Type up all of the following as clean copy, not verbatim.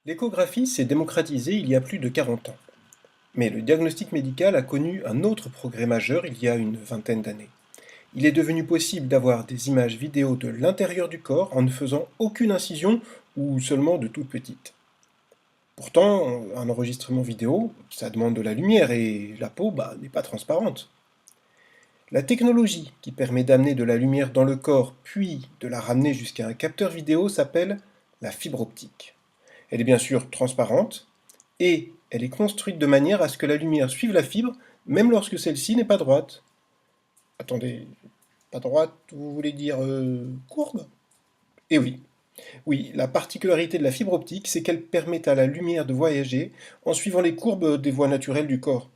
L'échographie s'est démocratisée il y a plus de 40 ans. Mais le diagnostic médical a connu un autre progrès majeur il y a une vingtaine d'années. Il est devenu possible d'avoir des images vidéo de l'intérieur du corps en ne faisant aucune incision ou seulement de toutes petites. Pourtant, un enregistrement vidéo, ça demande de la lumière et la peau n'est pas transparente. La technologie qui permet d'amener de la lumière dans le corps puis de la ramener jusqu'à un capteur vidéo s'appelle la fibre optique. Elle est bien sûr transparente, et elle est construite de manière à ce que la lumière suive la fibre, même lorsque celle-ci n'est pas droite. Attendez, pas droite, vous voulez dire courbe? Eh oui, oui, la particularité de la fibre optique, c'est qu'elle permet à la lumière de voyager en suivant les courbes des voies naturelles du corps.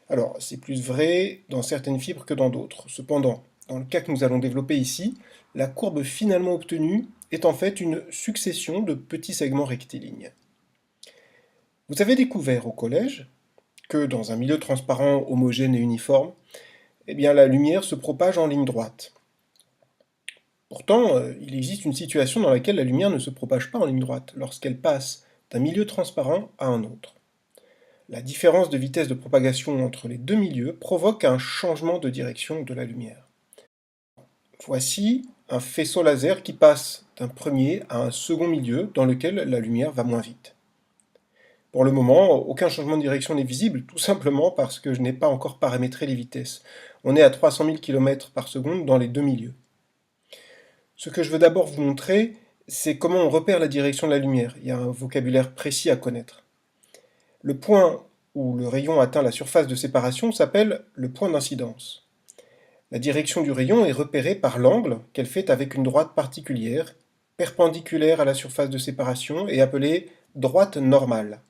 Alors, c'est plus vrai dans certaines fibres que dans d'autres. Cependant, dans le cas que nous allons développer ici, la courbe finalement obtenue est en fait une succession de petits segments rectilignes. Vous avez découvert au collège que dans un milieu transparent, homogène et uniforme, eh bien, la lumière se propage en ligne droite. Pourtant, il existe une situation dans laquelle la lumière ne se propage pas en ligne droite, lorsqu'elle passe d'un milieu transparent à un autre. La différence de vitesse de propagation entre les deux milieux provoque un changement de direction de la lumière. Voici un faisceau laser qui passe d'un premier à un second milieu dans lequel la lumière va moins vite. Pour le moment, aucun changement de direction n'est visible, tout simplement parce que je n'ai pas encore paramétré les vitesses. On est à 300 000 km par seconde dans les deux milieux. Ce que je veux d'abord vous montrer, c'est comment on repère la direction de la lumière. Il y a un vocabulaire précis à connaître. Le point où le rayon atteint la surface de séparation s'appelle le point d'incidence. La direction du rayon est repérée par l'angle qu'elle fait avec une droite particulière, perpendiculaire à la surface de séparation et appelée droite normale.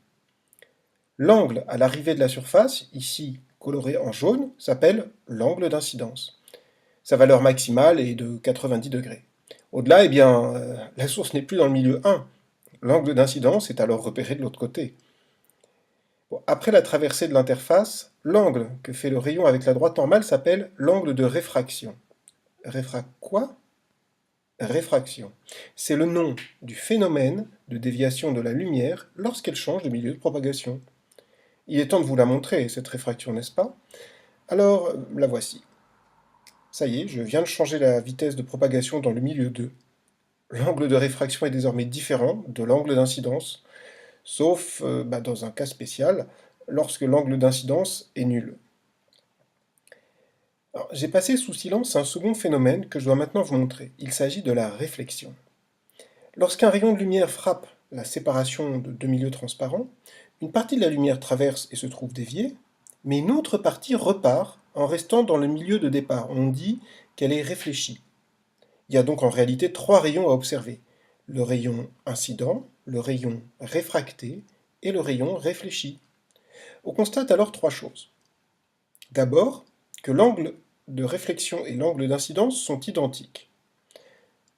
L'angle à l'arrivée de la surface, ici coloré en jaune, s'appelle l'angle d'incidence. Sa valeur maximale est de 90 degrés. Au-delà, la source n'est plus dans le milieu 1. L'angle d'incidence est alors repéré de l'autre côté. Bon, après la traversée de l'interface, l'angle que fait le rayon avec la droite normale s'appelle l'angle de réfraction. Quoi? Réfraction. C'est le nom du phénomène de déviation de la lumière lorsqu'elle change de milieu de propagation. Il est temps de vous la montrer, cette réfraction, n'est-ce pas? Alors, la voici. Ça y est, je viens de changer la vitesse de propagation dans le milieu 2. L'angle de réfraction est désormais différent de l'angle d'incidence, sauf dans un cas spécial, lorsque l'angle d'incidence est nul. J'ai passé sous silence un second phénomène que je dois maintenant vous montrer. Il s'agit de la réflexion. Lorsqu'un rayon de lumière frappe la séparation de deux milieux transparents, une partie de la lumière traverse et se trouve déviée, mais une autre partie repart en restant dans le milieu de départ. On dit qu'elle est réfléchie. Il y a donc en réalité trois rayons à observer. Le rayon incident, le rayon réfracté et le rayon réfléchi. On constate alors trois choses. D'abord, que l'angle de réflexion et l'angle d'incidence sont identiques.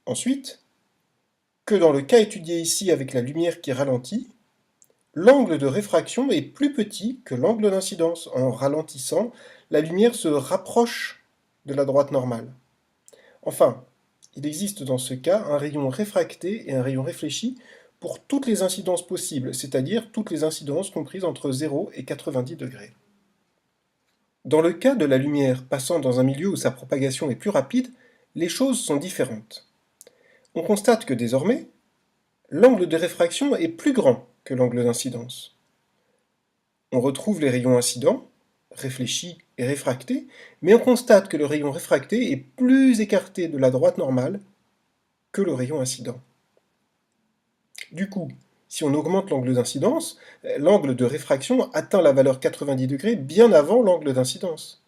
Ensuite, que dans le cas étudié ici avec la lumière qui ralentit, l'angle de réfraction est plus petit que l'angle d'incidence. En ralentissant, la lumière se rapproche de la droite normale. Enfin, il existe dans ce cas un rayon réfracté et un rayon réfléchi pour toutes les incidences possibles, c'est-à-dire toutes les incidences comprises entre 0 et 90 degrés. Dans le cas de la lumière passant dans un milieu où sa propagation est plus rapide, les choses sont différentes. On constate que désormais, l'angle de réfraction est plus grand que l'angle d'incidence. On retrouve les rayons incidents, réfléchis et réfractés, mais on constate que le rayon réfracté est plus écarté de la droite normale que le rayon incident. Du coup, si on augmente l'angle d'incidence, l'angle de réfraction atteint la valeur 90 degrés bien avant l'angle d'incidence.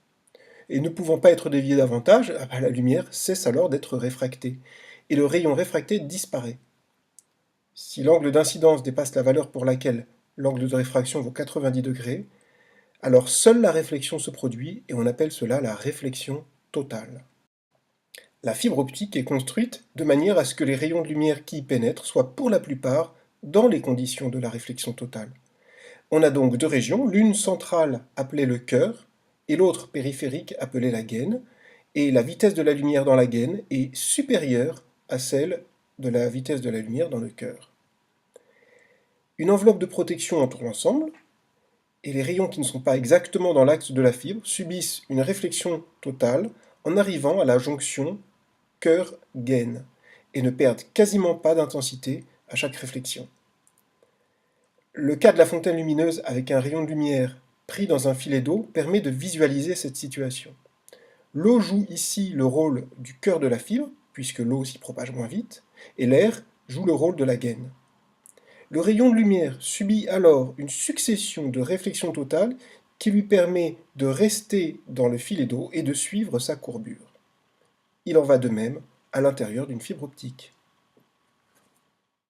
Et ne pouvant pas être dévié davantage, la lumière cesse alors d'être réfractée, et le rayon réfracté disparaît. Si l'angle d'incidence dépasse la valeur pour laquelle l'angle de réfraction vaut 90 degrés, alors seule la réflexion se produit, et on appelle cela la réflexion totale. La fibre optique est construite de manière à ce que les rayons de lumière qui y pénètrent soient pour la plupart dans les conditions de la réflexion totale. On a donc deux régions, l'une centrale appelée le cœur, et l'autre périphérique appelée la gaine, et la vitesse de la lumière dans la gaine est supérieure à celle de la vitesse de la lumière dans le cœur. Une enveloppe de protection entoure l'ensemble, et les rayons qui ne sont pas exactement dans l'axe de la fibre subissent une réflexion totale en arrivant à la jonction cœur-gaine, et ne perdent quasiment pas d'intensité à chaque réflexion. Le cas de la fontaine lumineuse avec un rayon de lumière pris dans un filet d'eau permet de visualiser cette situation. L'eau joue ici le rôle du cœur de la fibre, puisque l'eau s'y propage moins vite, et l'air joue le rôle de la gaine. Le rayon de lumière subit alors une succession de réflexions totales qui lui permet de rester dans le filet d'eau et de suivre sa courbure. Il en va de même à l'intérieur d'une fibre optique.